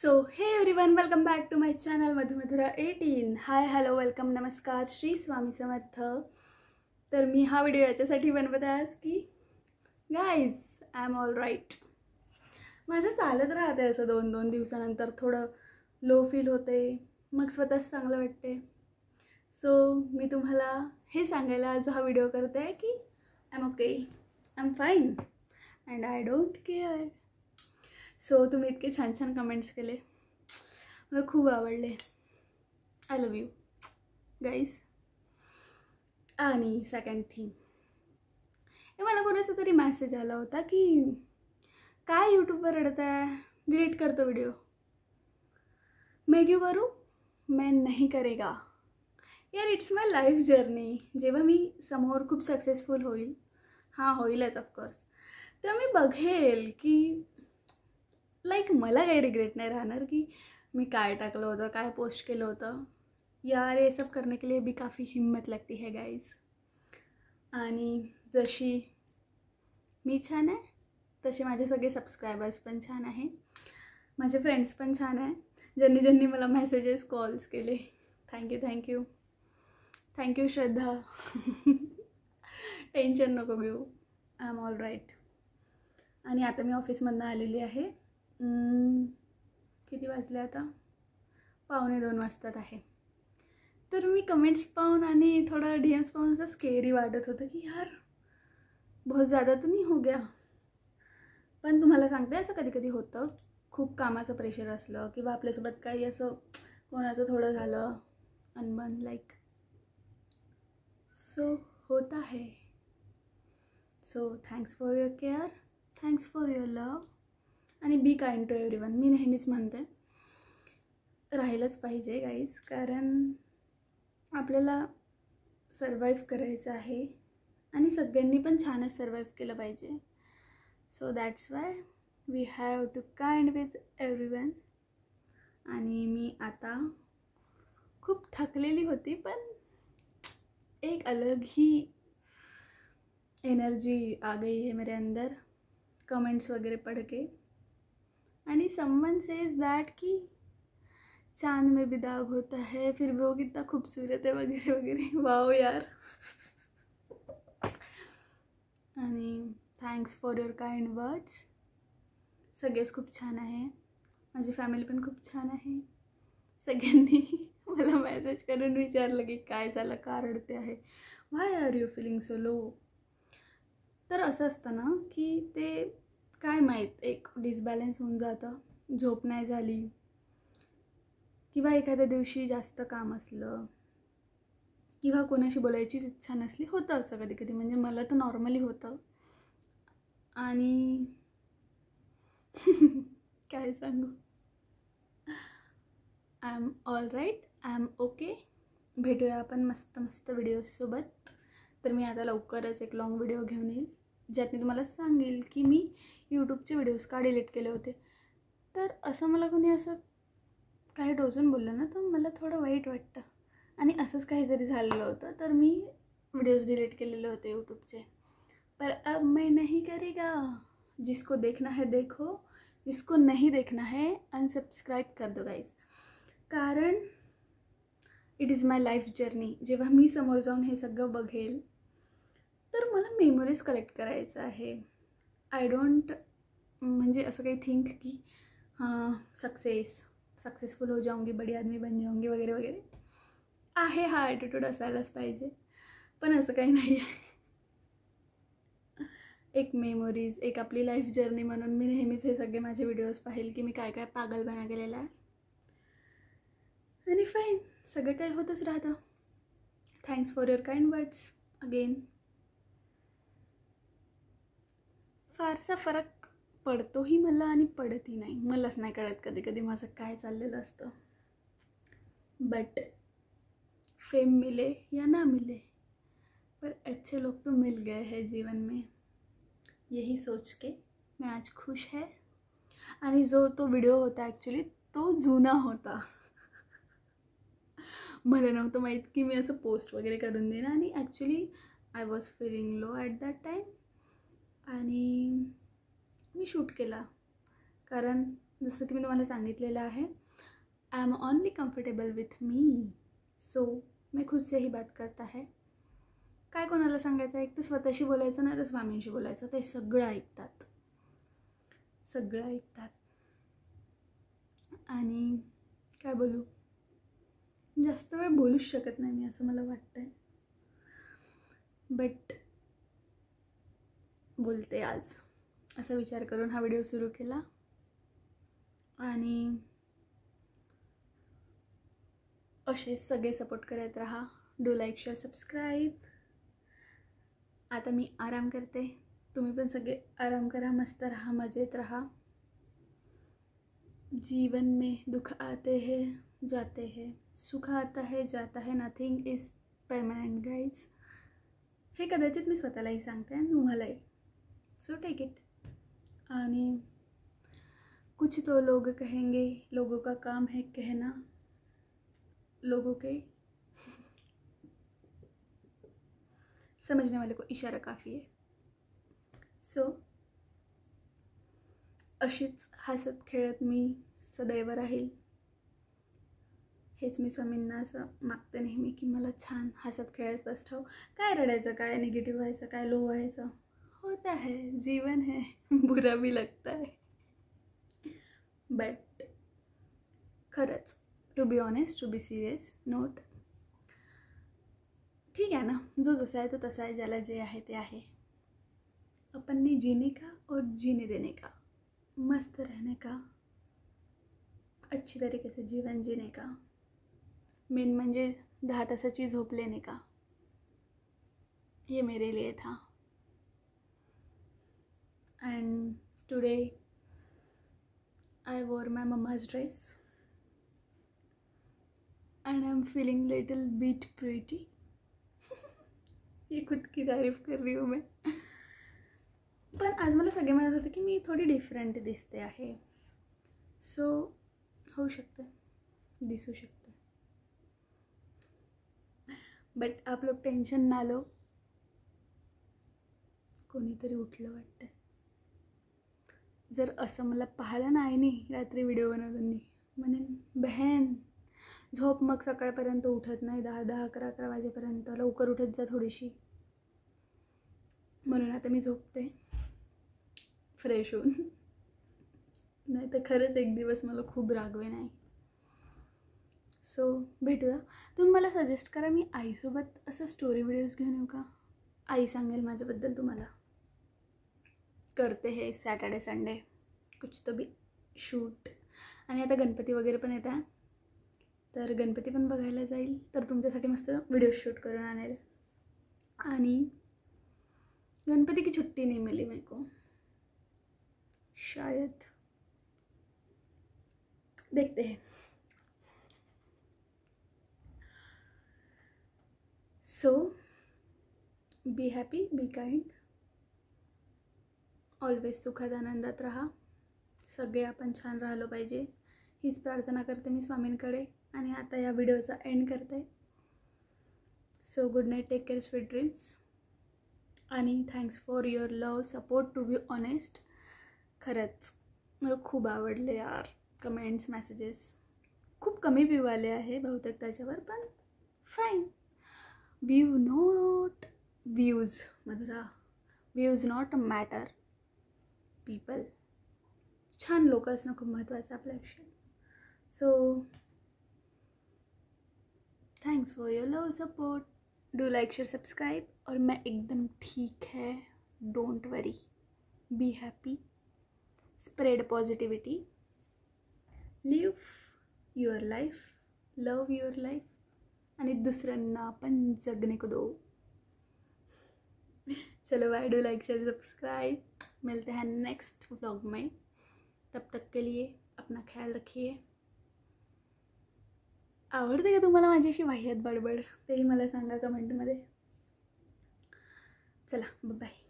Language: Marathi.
So hey everyone, welcome back to my channel Madhumadhura 18. Hi, hello, welcome, नमस्कार, श्री स्वामी समर्थ. तर मी हा व्हिडिओ याच्यासाठी बनवत आहे की guys I am all right. माझं चालत राहते असं दोन दोन दिवसानंतर थोडं लो फील होते, मग स्वतःच चांगलं वाटते. सो मी तुम्हाला हे सांगायला आज हा व्हिडिओ करते आहे की I am okay, I am fine and I don't care. So तुम्ही इतके छान छान कमेंट्स केले, मला खूप आवडले. I love you guys. आणि सेकंड थिंग, मला कोणाचा तरी मेसेज आला होता की काय यूट्यूबवर रडत आहे, डिलीट करतो व्हिडिओ. मैं क्यों करूँ, मैं नहीं करेगा यार. It's my life journey. जेव्हा मी समोर खूप सक्सेसफुल होईल, हां होईलच ऑफकोर्स, तेव्हा मी बघेल की लाईक मला काही रिग्रेट नाही राहणार की मी काय टाकलं होतं, काय पोस्ट केलं होतं. यार ये सब करने के लिए भी काफ़ी हिम्मत लगती है गाइज. आणि जशी मी छान आहे तसे माझे सगळे सबस्क्रायबर्स पण छान आहे, माझे फ्रेंड्स पण छान आहे. ज्यांनी ज्यांनी मला मेसेजेस कॉल्स केले, थँक्यू थँक्यू थँक्यू श्रद्धा. टेन्शन नको घेऊ, आय एम ऑल राईट. आणि आता मी ऑफिसमधनं आलेली आहे. किती वाजले आता, 1:45 वाजतात आहे. तर मी कमेंट्स पाहून आणि थोडं DMs पाहून असं स्केरी वाटत होतं की यार बहुत ज़्यादा तो नहीं हो गया. पण तुम्हाला सांगते असं कधी कधी होतं, खूप कामाचं प्रेशर असलं किंवा आपल्यासोबत काही असं कोणाचं थोडं झालं अनबन लाईक, सो होता है. So thanks for your care, thanks for your love आणि बी काइंड टू एव्हरीवन. मी नेहमीच म्हणते राहिलंच पाहिजे गाईज, कारण आपल्याला सर्वाईव्ह करायचं आहे आणि सगळ्यांनी पण छानच सर्वाईव्ह केलं पाहिजे. So that's why we have to kind with everyone. आणि मी आता खूप थकलेली होती, पण एक अलग ही एनर्जी आ गई है मेरे अंदर कमेंट्स वगैरह पढ़ के. आणि समवन सेज दैट कि चांद में भी दाग होता है, फिर भी वो कितना खूबसूरत है वगैरह वगैरह. वाओ यार. आणि thanks for your kind words. सगळेच खूप छान आहे, माझी फॅमिली पण खूप छान आहे. सगळ्यांनी मला मेसेज करून विचारलं की काय झालं, का रडते आहे, why are you feeling so low. तर असं असतं ना की ते काय माहीत, एक डिसबॅलन्स होऊन जातं, झोप नाही झाली किंवा एखाद्या दिवशी जास्त काम असलं किंवा कोणाशी बोलायचीच इच्छा नसली, होतं असं कधी कधी. म्हणजे मला तर नॉर्मली होतं. आणि काय सांगू, I am all right, I am okay. भेटूया आपण मस्त मस्त व्हिडिओजसोबत. तर मी आता लवकरच एक लॉंग व्हिडिओ घेऊन येईल, ज्यात मी तुम्हाला सांगेल की मी यूट्यूबचे व्हिडिओज का डिलीट केले होते. तर असं मला कोणी असं काही टोचून बोललं ना, तर मला थोडं वाईट वाटतं. आणि असंच काहीतरी झालेलं होतं, तर मी व्हिडिओज डिलीट केलेले होते यूट्यूबचे. पर अब मैं नहीं करेगा. जिसको देखना है देखो, जिसको नहीं देखना है अनसबस्क्राईब कर दो गाईज. कारण it is my life journey. जेव्हा मी समोर जाऊन हे सगळं बघेल तर मला मेमोरीज कलेक्ट करायचं आहे. आय डोंट म्हणजे असं काही थिंक की हां सक्सेसफुल हो जाऊंगी, बड़ी आदमी बन जाऊंगी वगैरे वगैरे. आहे हा ॲटिट्यूड असायलाच पाहिजे, पण असं काही नाही आहे. एक मेमोरीज, एक आपली लाईफ जर्नी म्हणून मी नेहमीच हे सगळे माझे व्हिडिओज पाहिल की मी काय काय पागलपणा केलेला आहे. आणि फाईन, सगळं काही होतच राहतं. Thanks for your kind words again. फारसा फरक पडतोही मला आणि पडतही नाही, मलाच नाही कळत कधी कधी माझं काय चाललेलं असतं. बट फेम मिले या ना मिले, पर अच्छे लोग तो मिल गए हैं जीवन में, यही सोच के मैं आज खुश है. आणि जो तो व्हिडिओ होता ॲक्च्युली तो जुना होता. मला नव्हतं माहीत की मी असं पोस्ट वगैरे करून देईन. आणि actually I was feeling low at that time आणि मी शूट केला, कारण जसं की मी तुम्हाला सांगितलेलं आहे, I am only comfortable with me, so मैं खुद से ही बात करता है. काय कोणाला सांगायचं, एक तर स्वतःशी बोलायचं, नाही तर स्वामींशी बोलायचं, ते सगळं ऐकतात, सगळं ऐकतात. आणि काय बोलू, जास्त वेळ बोलूच शकत नाही मी, असं मला वाटतंय, बट बोलते आज, असा विचार करून हा व्हिडिओ सुरू केला. आणि असेच सगळे सपोर्ट करत राहा. Do like, share, subscribe. आता मी आराम करते, तुम्ही पण सगळे आराम करा, मस्त रहा, मजेत रहा. जीवन में दुख आते हैं जाते हैं, सुख आता है जाता है, नथिंग इज परमनेंट गाइज. हे कदाचित मी स्वतःलाही सांगते आणि तुम्हालाही, सो टेक इट. आणि कुछ तो लोग कहेंगे, लोगों का काम है कहना, लोगों के समझने वाले को इशारा काफ़ी है. सो अशीच हसत खेळत मी सदैव राहील, हेच मी स्वामींना असं मागते नेहमी, की मला छान हसत खेळतच ठेव. काय रडायचं, काय निगेटिव्ह व्हायचं, काय लो व्हायचं, होता है, जीवन है, बुरा भी लगता है. बट खरंच, to be honest, to be serious note, ठीक आहे ना, जो जसा है तो तसा है, ज्याला जे आहे ते आहे. अपन ने जीने का और जीने देने का, मस्त रहने का, अच्छी तरीके से जीवन जीने का, मेन म्हणजे 10 तासाची झोप लेने का, ये मेरे लिए था. एंड टुडे आई वोर माई mamma's dress and I am feeling little bit pretty. ये खुद की तारीफ कर रही हूँ मैं. पण आज मला सगळे म्हणत होते की मी थोडी डिफरंट दिसते आहे, सो होऊ शकते, दिसू शकते, बट आप लोग टेन्शन ना लो. कोणीतरी उठलं वाटतं. जर असं मला पाहिलं नाही नी रात्री व्हिडिओ बनवताना, म्हणेन बहन झोप, मग सकाळपर्यंत उठत नाही, 10-10, 11-11 वाजेपर्यंत, लवकर उठत जा थोडीशी. म्हणून आता मी झोपते फ्रेश होऊन, नाही तर खरंच एक दिवस मला खूप रागवे नाही. सो भेटूया. तुम्ही मला सजेस्ट करा, मी आईसोबत असं स्टोरी व्हिडिओज घेऊन येऊ का? आई सांगेल माझ्याबद्दल तुम्हाला. करते हे सॅटर्डे संडे कुछ तो भी शूट. आणि आता गणपती वगैरे पण येत आहे, तर गणपती पण बघायला जाईल, तर तुमच्यासाठी मस्त व्हिडिओ शूट करून आणेल. आणि गणपती की छुट्टी नहीं मिली मेरे को, शायद, देखते हैं. So be happy, be kind, always सुखात आनंदात राहा. सगळे आपण छान राहिलो पाहिजे, हीच प्रार्थना करते मी स्वामींकडे. आणि आता या व्हिडिओचा एंड करते. So good night, take care, sweet dreams. आणि thanks for your love, support. To be honest, खरंच मला खूप आवडले यार कमेंट्स, मेसेजेस. खूप कमी व्ह्यू आले आहे बहुतेक त्याच्यावर, पण fine. View not views, Madhura, views not matter, people. छान लोक असणं खूप महत्त्वाचं आपल्या आयुष्यात. So thanks for your love, support. Do like, share, subscribe. और मैं एकदम ठीक है, don't worry, be happy, spread positivity, live your life, love your life, आणि दुसऱ्यांना पण जगने को दो. चलो bye, do like, share, subscribe. मिलते हैं नेक्स्ट व्लॉग में. तब तक के लिए अपना ख्याल रखिए. आवडते का तुम्हाला माझी अशी वाह्यात बडबड, तेही मला सांगा कमेंटमध्ये. चला, बाय.